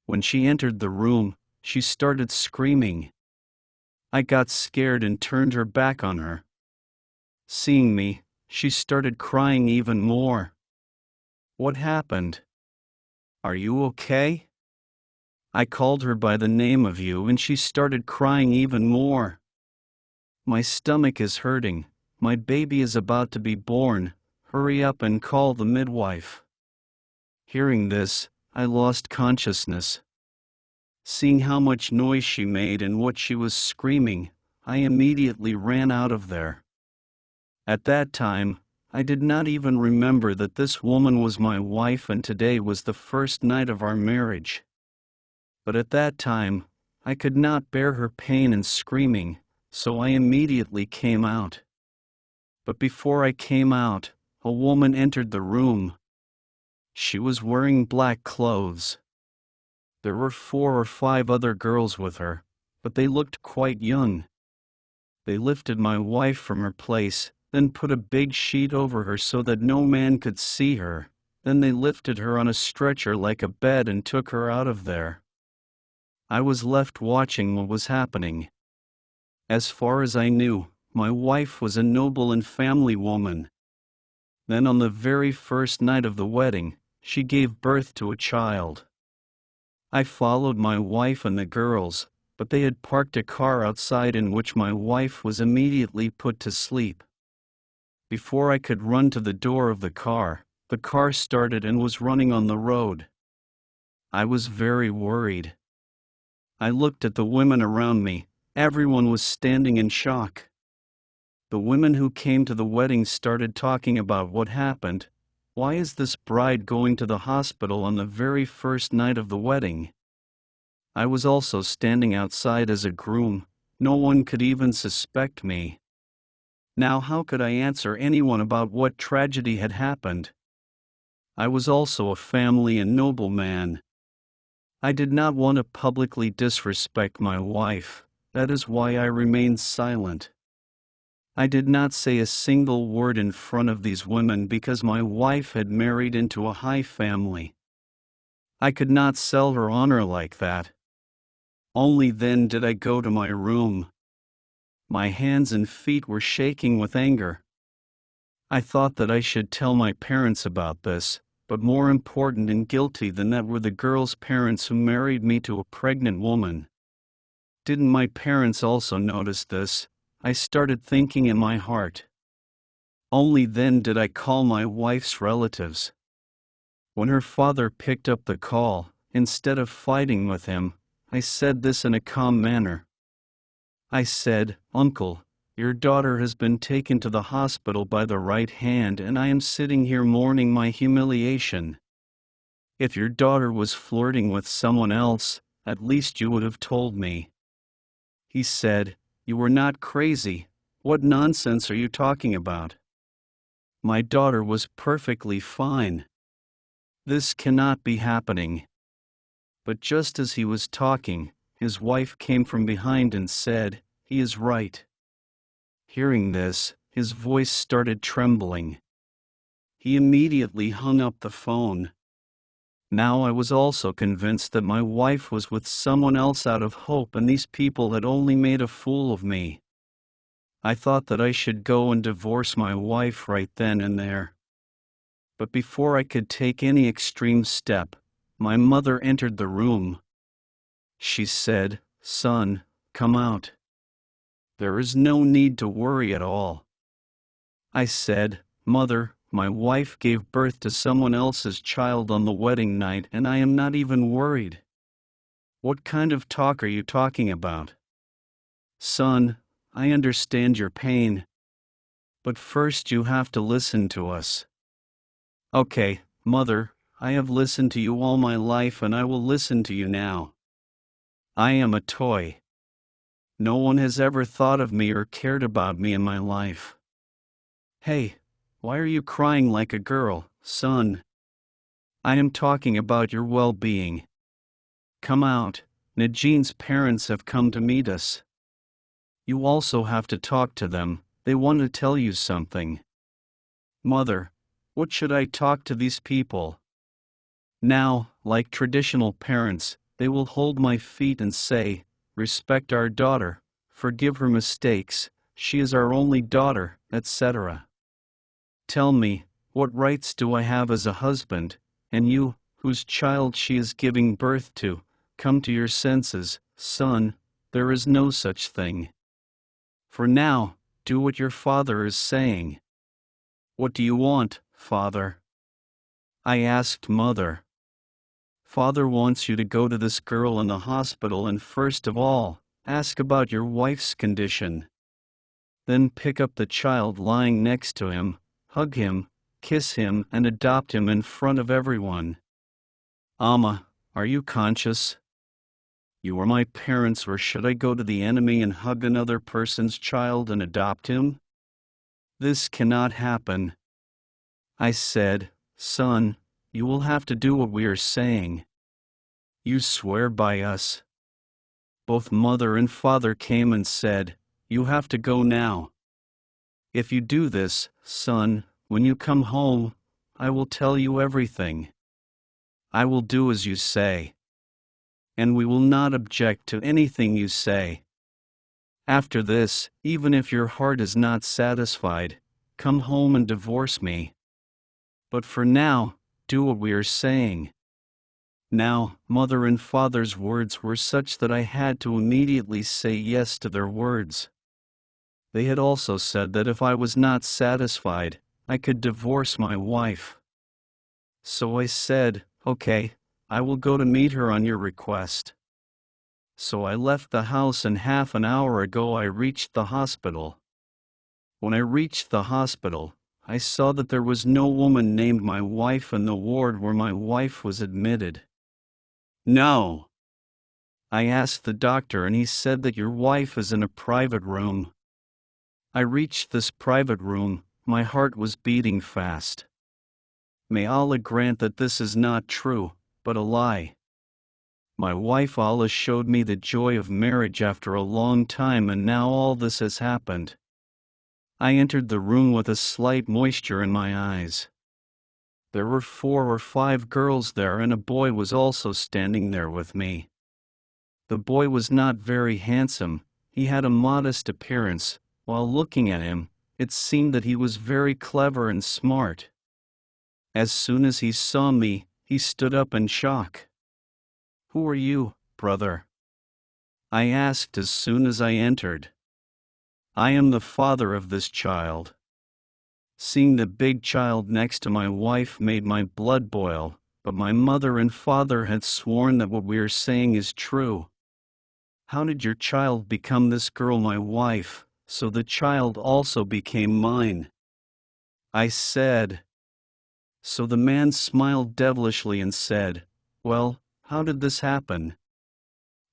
When she entered the room, she started screaming. I got scared and turned her back on her. Seeing me, she started crying even more. What happened? Are you okay? I called her by the name of you and she started crying even more. My stomach is hurting, my baby is about to be born, hurry up and call the midwife. Hearing this, I lost consciousness. Seeing how much noise she made and what she was screaming, I immediately ran out of there. At that time, I did not even remember that this woman was my wife and today was the first night of our marriage. But at that time, I could not bear her pain and screaming, so I immediately came out. But before I came out, a woman entered the room. She was wearing black clothes. There were 4 or 5 other girls with her, but they looked quite young. They lifted my wife from her place, then put a big sheet over her so that no man could see her. Then they lifted her on a stretcher like a bed and took her out of there. I was left watching what was happening. As far as I knew, my wife was a noble and family woman. Then on the very first night of the wedding, she gave birth to a child. I followed my wife and the girls, but they had parked a car outside in which my wife was immediately put to sleep. Before I could run to the door of the car started and was running on the road. I was very worried. I looked at the women around me, everyone was standing in shock. The women who came to the wedding started talking about what happened. Why is this bride going to the hospital on the very first night of the wedding? I was also standing outside as a groom, no one could even suspect me. Now how could I answer anyone about what tragedy had happened? I was also a family and noble man. I did not want to publicly disrespect my wife, that is why I remained silent. I did not say a single word in front of these women because my wife had married into a high family. I could not sell her honor like that. Only then did I go to my room. My hands and feet were shaking with anger. I thought that I should tell my parents about this, but more important and guilty than that were the girls' parents who married me to a pregnant woman. Didn't my parents also notice this? I started thinking in my heart. Only then did I call my wife's relatives. When her father picked up the call, instead of fighting with him, I said this in a calm manner. I said, "Uncle, your daughter has been taken to the hospital by the right hand and I am sitting here mourning my humiliation. If your daughter was flirting with someone else, at least you would have told me." He said, "You were not crazy. What nonsense are you talking about? My daughter was perfectly fine. This cannot be happening." But just as he was talking, his wife came from behind and said, "He is right." Hearing this, his voice started trembling. He immediately hung up the phone. Now I was also convinced that my wife was with someone else out of hope and these people had only made a fool of me. I thought that I should go and divorce my wife right then and there. But before I could take any extreme step, my mother entered the room. She said, "Son, come out. There is no need to worry at all." I said, "Mother, my wife gave birth to someone else's child on the wedding night and I am not even worried." "What kind of talk are you talking about?" "Son, I understand your pain. But first you have to listen to us." "Okay, Mother, I have listened to you all my life and I will listen to you now. I am a toy. No one has ever thought of me or cared about me in my life." "Hey, why are you crying like a girl, son? I am talking about your well-being. Come out, Najean's parents have come to meet us. You also have to talk to them, they want to tell you something." "Mother, what should I talk to these people?" Now, like traditional parents, They will hold my feet and say, "Respect our daughter, forgive her mistakes, she is our only daughter," etc. Tell me, what rights do I have as a husband, and you, whose child she is giving birth to, come to your senses, son, there is no such thing. For now, do what your father is saying. What do you want, father? I asked mother. Father wants you to go to this girl in the hospital and first of all, ask about your wife's condition. Then pick up the child lying next to him, hug him, kiss him and adopt him in front of everyone. Amma, are you conscious? You are my parents, or should I go to the enemy and hug another person's child and adopt him? This cannot happen. I said, son, you will have to do what we are saying. You swear by us. Both mother and father came and said, you have to go now. If you do this, son, when you come home, I will tell you everything. I will do as you say. And we will not object to anything you say. After this, even if your heart is not satisfied, come home and divorce me. But for now, do what we are saying. Now, mother and father's words were such that I had to immediately say yes to their words. They had also said that if I was not satisfied, I could divorce my wife. So I said, okay, I will go to meet her on your request. So I left the house, and half an hour ago I reached the hospital. When I reached the hospital, I saw that there was no woman named my wife in the ward where my wife was admitted. No. I asked the doctor and he said that your wife is in a private room. I reached this private room, my heart was beating fast. May Allah grant that this is not true, but a lie. My wife, Allah showed me the joy of marriage after a long time, and now all this has happened. I entered the room with a slight moisture in my eyes. There were 4 or 5 girls there, and a boy was also standing there with me. The boy was not very handsome, he had a modest appearance. While looking at him, it seemed that he was very clever and smart. As soon as he saw me, he stood up in shock. Who are you, brother? I asked as soon as I entered. I am the father of this child. Seeing the big child next to my wife made my blood boil, but my mother and father had sworn that what we are saying is true. How did your child become this girl my wife, so the child also became mine? I said. So the man smiled devilishly and said, well, how did this happen?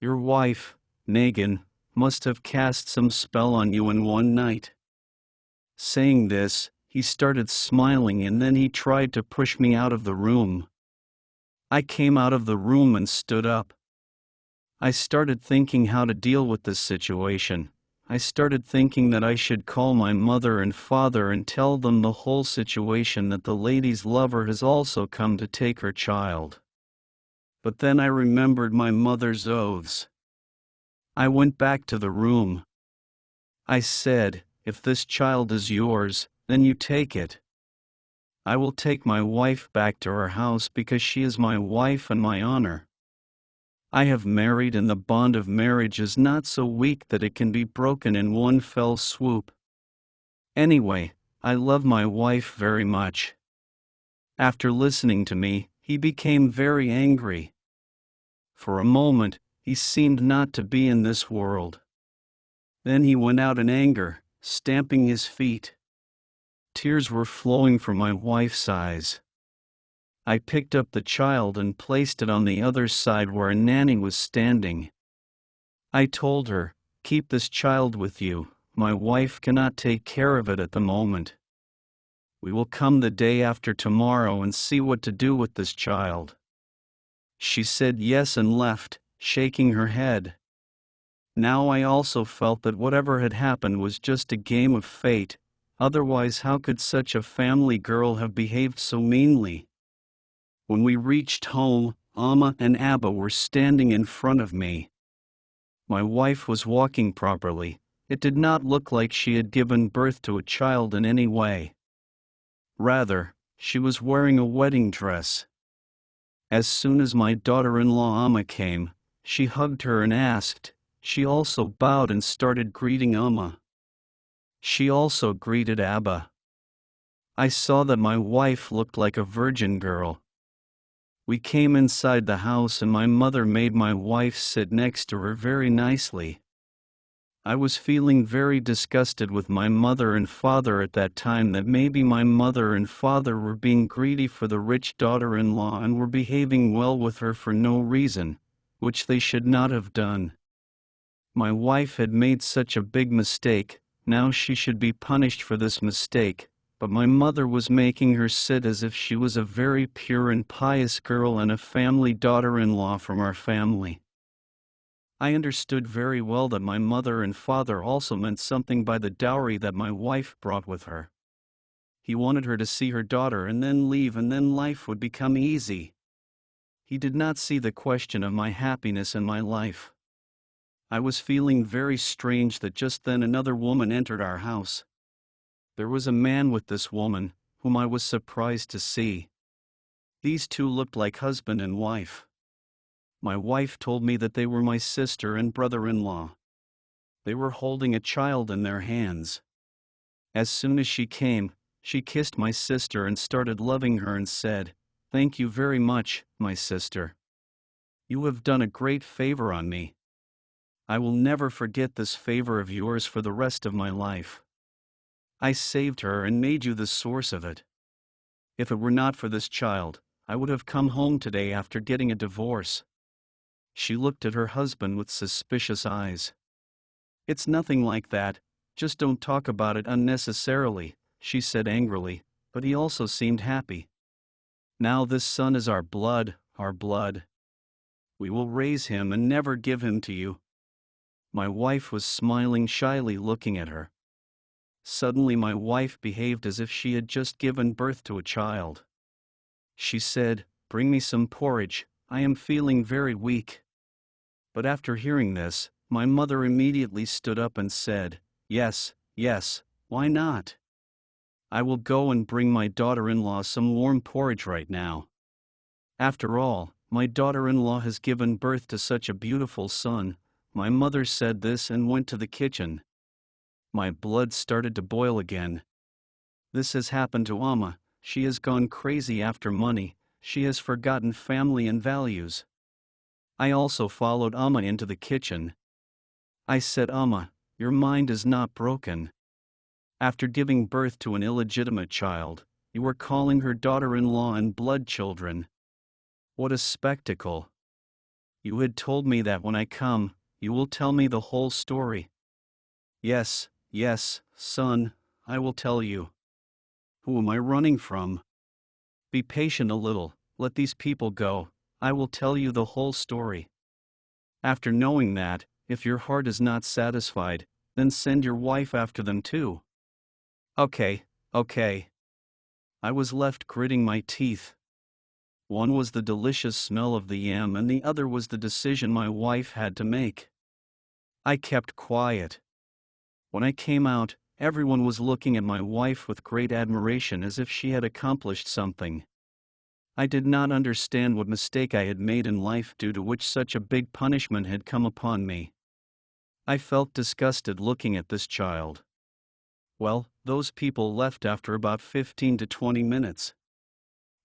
Your wife, Megan, must have cast some spell on you in one night. Saying this, he started smiling and then he tried to push me out of the room. I came out of the room and stood up. I started thinking how to deal with this situation. I started thinking that I should call my mother and father and tell them the whole situation, that the lady's lover has also come to take her child. But then I remembered my mother's oaths. I went back to the room. I said, if this child is yours, then you take it. I will take my wife back to her house because she is my wife and my honor. I have married, and the bond of marriage is not so weak that it can be broken in one fell swoop. Anyway, I love my wife very much. After listening to me, he became very angry. For a moment, he seemed not to be in this world. Then he went out in anger, stamping his feet. Tears were flowing from my wife's eyes. I picked up the child and placed it on the other side where a nanny was standing. I told her, keep this child with you, my wife cannot take care of it at the moment. We will come the day after tomorrow and see what to do with this child. She said yes and left, shaking her head. Now I also felt that whatever had happened was just a game of fate, otherwise how could such a family girl have behaved so meanly? When we reached home, Amma and Abba were standing in front of me. My wife was walking properly. It did not look like she had given birth to a child in any way. Rather, she was wearing a wedding dress. As soon as my daughter-in-law Amma came, she hugged her and asked. She also bowed and started greeting Amma. She also greeted Abba. I saw that my wife looked like a virgin girl. We came inside the house and my mother made my wife sit next to her very nicely. I was feeling very disgusted with my mother and father at that time that maybe my mother and father were being greedy for the rich daughter-in-law and were behaving well with her for no reason, which they should not have done. My wife had made such a big mistake, now she should be punished for this mistake. But my mother was making her sit as if she was a very pure and pious girl and a family daughter-in-law from our family. I understood very well that my mother and father also meant something by the dowry that my wife brought with her. He wanted her to see her daughter and then leave, and then life would become easy. He did not see the question of my happiness and my life. I was feeling very strange that just then another woman entered our house. There was a man with this woman, whom I was surprised to see. These two looked like husband and wife. My wife told me that they were my sister and brother-in-law. They were holding a child in their hands. As soon as she came, she kissed my sister and started loving her and said, "Thank you very much, my sister. You have done a great favor on me. I will never forget this favor of yours for the rest of my life. I saved her and made you the source of it. If it were not for this child, I would have come home today after getting a divorce." She looked at her husband with suspicious eyes. "It's nothing like that, just don't talk about it unnecessarily," she said angrily, but he also seemed happy. "Now this son is our blood, our blood. We will raise him and never give him to you." My wife was smiling shyly looking at her. Suddenly my wife behaved as if she had just given birth to a child. She said, "Bring me some porridge, I am feeling very weak." But after hearing this, my mother immediately stood up and said, "Yes, yes, why not? I will go and bring my daughter-in-law some warm porridge right now. After all, my daughter-in-law has given birth to such a beautiful son." My mother said this and went to the kitchen. My blood started to boil again. This has happened to Amma. She has gone crazy after money. She has forgotten family and values. I also followed Amma into the kitchen. I said, "Amma, your mind is not broken. After giving birth to an illegitimate child, you are calling her daughter-in-law and blood children. What a spectacle. You had told me that when I come, you will tell me the whole story." "Yes, yes, son, I will tell you. Who am I running from? Be patient a little, let these people go, I will tell you the whole story. After knowing that, if your heart is not satisfied, then send your wife after them too." Okay. I was left gritting my teeth. One was the delicious smell of the yam and the other was the decision my wife had to make. I kept quiet. When I came out, everyone was looking at my wife with great admiration as if she had accomplished something. I did not understand what mistake I had made in life due to which such a big punishment had come upon me. I felt disgusted looking at this child. Well, those people left after about 15 to 20 minutes.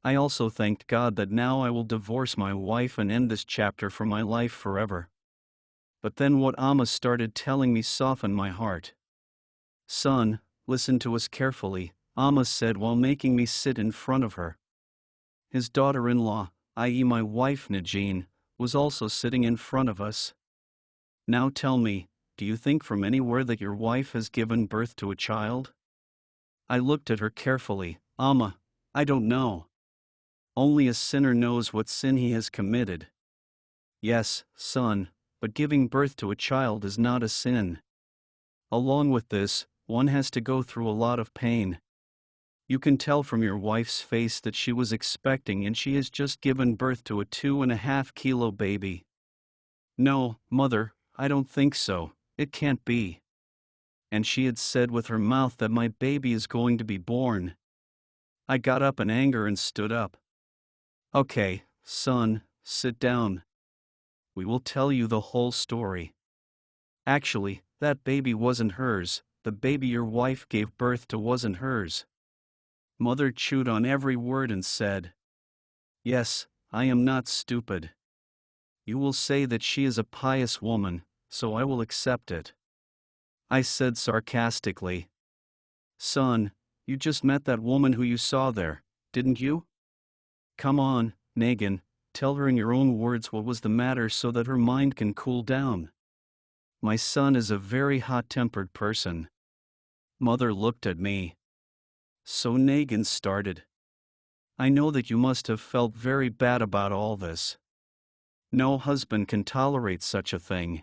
I also thanked God that now I will divorce my wife and end this chapter from my life forever. But then what Amma started telling me softened my heart. "Son, listen to us carefully," Amma said while making me sit in front of her. His daughter-in-law, i.e. my wife Najeen, was also sitting in front of us. "Now tell me, do you think from anywhere that your wife has given birth to a child?" I looked at her carefully. "Amma, I don't know. Only a sinner knows what sin he has committed." "Yes, son, but giving birth to a child is not a sin. Along with this, one has to go through a lot of pain. You can tell from your wife's face that she was expecting and she has just given birth to a 2.5 kilo baby. No, mother, I don't think so, it can't be. And she had said with her mouth that my baby is going to be born. I got up in anger and stood up. Okay, son, sit down. We will tell you the whole story. Actually, that baby wasn't hers, the baby your wife gave birth to wasn't hers. Mother chewed on every word and said, Yes, I am not stupid. You will say that she is a pious woman, so I will accept it. I said sarcastically, Son, you just met that woman who you saw there, didn't you? Come on, Negan, tell her in your own words what was the matter so that her mind can cool down. My son is a very hot-tempered person. Mother looked at me. So Negan started. I know that you must have felt very bad about all this. No husband can tolerate such a thing.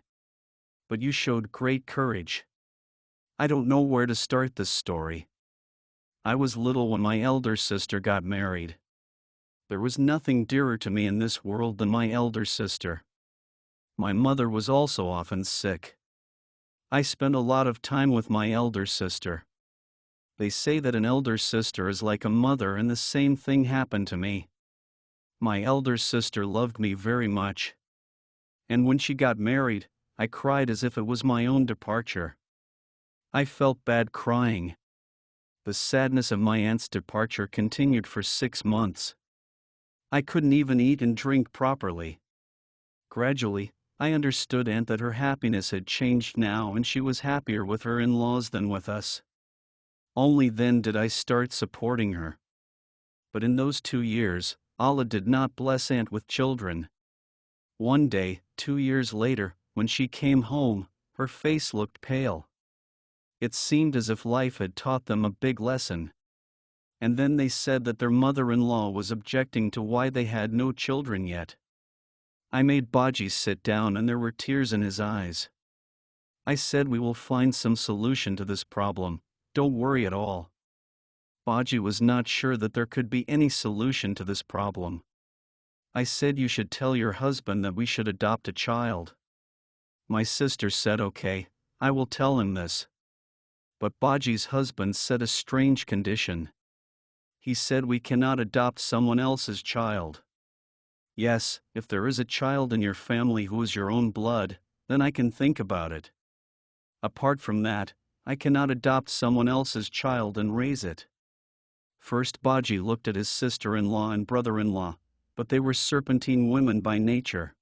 But you showed great courage. I don't know where to start this story. I was little when my elder sister got married. There was nothing dearer to me in this world than my elder sister. My mother was also often sick. I spent a lot of time with my elder sister. They say that an elder sister is like a mother, and the same thing happened to me. My elder sister loved me very much. And when she got married, I cried as if it was my own departure. I felt bad crying. The sadness of my aunt's departure continued for 6 months. I couldn't even eat and drink properly. Gradually, I understood Aunt that her happiness had changed now and she was happier with her in-laws than with us. Only then did I start supporting her. But in those 2 years, Allah did not bless Aunt with children. One day, 2 years later, when she came home, her face looked pale. It seemed as if life had taught them a big lesson. And then they said that their mother-in-law was objecting to why they had no children yet. I made Baji sit down and there were tears in his eyes. I said, we will find some solution to this problem, don't worry at all. Baji was not sure that there could be any solution to this problem. I said, you should tell your husband that we should adopt a child. My sister said, okay, I will tell him this. But Baji's husband set a strange condition. He said, we cannot adopt someone else's child. Yes, if there is a child in your family who is your own blood, then I can think about it. Apart from that, I cannot adopt someone else's child and raise it. First Baji looked at his sister-in-law and brother-in-law, but they were serpentine women by nature.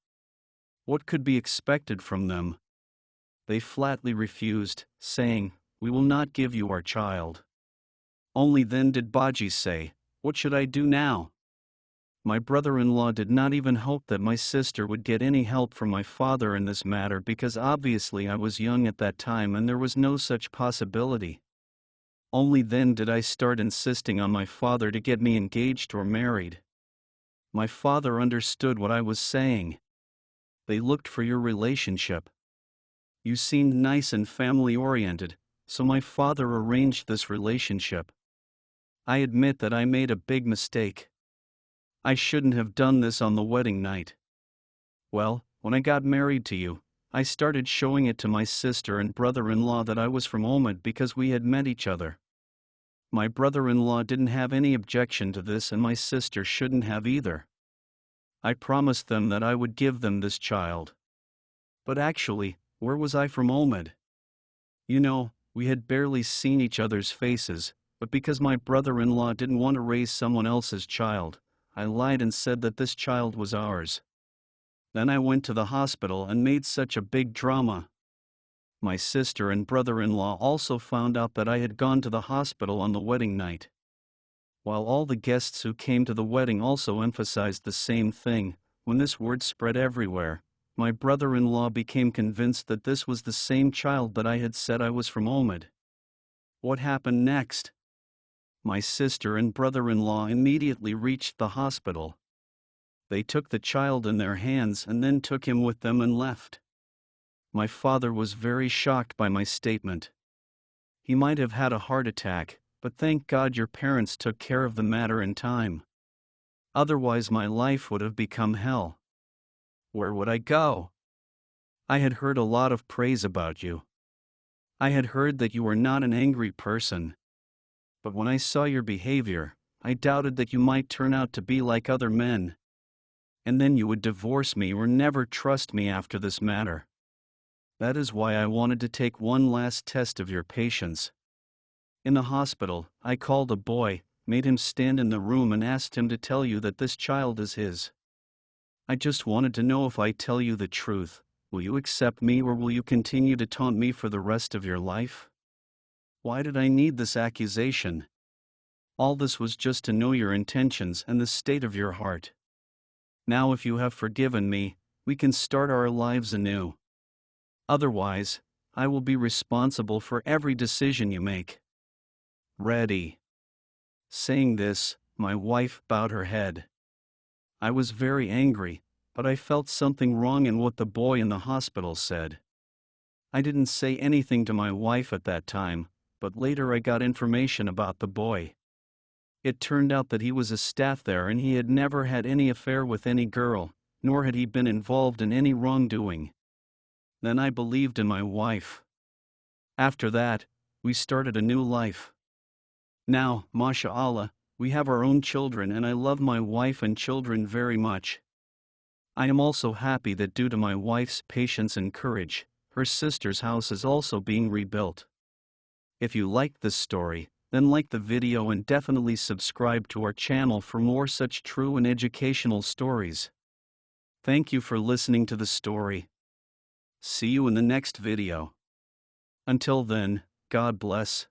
What could be expected from them? They flatly refused, saying, we will not give you our child. Only then did Baji say, what should I do now? My brother-in-law did not even hope that my sister would get any help from my father in this matter because obviously I was young at that time and there was no such possibility. Only then did I start insisting on my father to get me engaged or married. My father understood what I was saying. They looked for your relationship. You seemed nice and family-oriented, so my father arranged this relationship. I admit that I made a big mistake. I shouldn't have done this on the wedding night. Well, when I got married to you, I started showing it to my sister and brother-in-law that I was from Omid because we had met each other. My brother-in-law didn't have any objection to this and my sister shouldn't have either. I promised them that I would give them this child. But actually, where was I from Omid? You know, we had barely seen each other's faces, but because my brother-in-law didn't want to raise someone else's child, I lied and said that this child was ours. Then I went to the hospital and made such a big drama. My sister and brother-in-law also found out that I had gone to the hospital on the wedding night. While all the guests who came to the wedding also emphasized the same thing, when this word spread everywhere, my brother-in-law became convinced that this was the same child that I had said I was from Omid. What happened next? My sister and brother-in-law immediately reached the hospital. They took the child in their hands and then took him with them and left. My father was very shocked by my statement. He might have had a heart attack, but thank God your parents took care of the matter in time. Otherwise my life would have become hell. Where would I go? I had heard a lot of praise about you. I had heard that you were not an angry person. But when I saw your behavior, I doubted that you might turn out to be like other men. And then you would divorce me or never trust me after this matter. That is why I wanted to take one last test of your patience. In the hospital, I called a boy, made him stand in the room and asked him to tell you that this child is his. I just wanted to know if I tell you the truth, will you accept me or will you continue to taunt me for the rest of your life? Why did I need this accusation? All this was just to know your intentions and the state of your heart. Now if you have forgiven me, we can start our lives anew. Otherwise, I will be responsible for every decision you make. Ready. Saying this, my wife bowed her head. I was very angry, but I felt something wrong in what the boy in the hospital said. I didn't say anything to my wife at that time, but later I got information about the boy. It turned out that he was a staff there and he had never had any affair with any girl, nor had he been involved in any wrongdoing. Then I believed in my wife. After that, we started a new life. Now, mashallah, we have our own children and I love my wife and children very much. I am also happy that due to my wife's patience and courage, her sister's house is also being rebuilt. If you liked this story, then like the video and definitely subscribe to our channel for more such true and educational stories. Thank you for listening to the story. See you in the next video. Until then, God bless.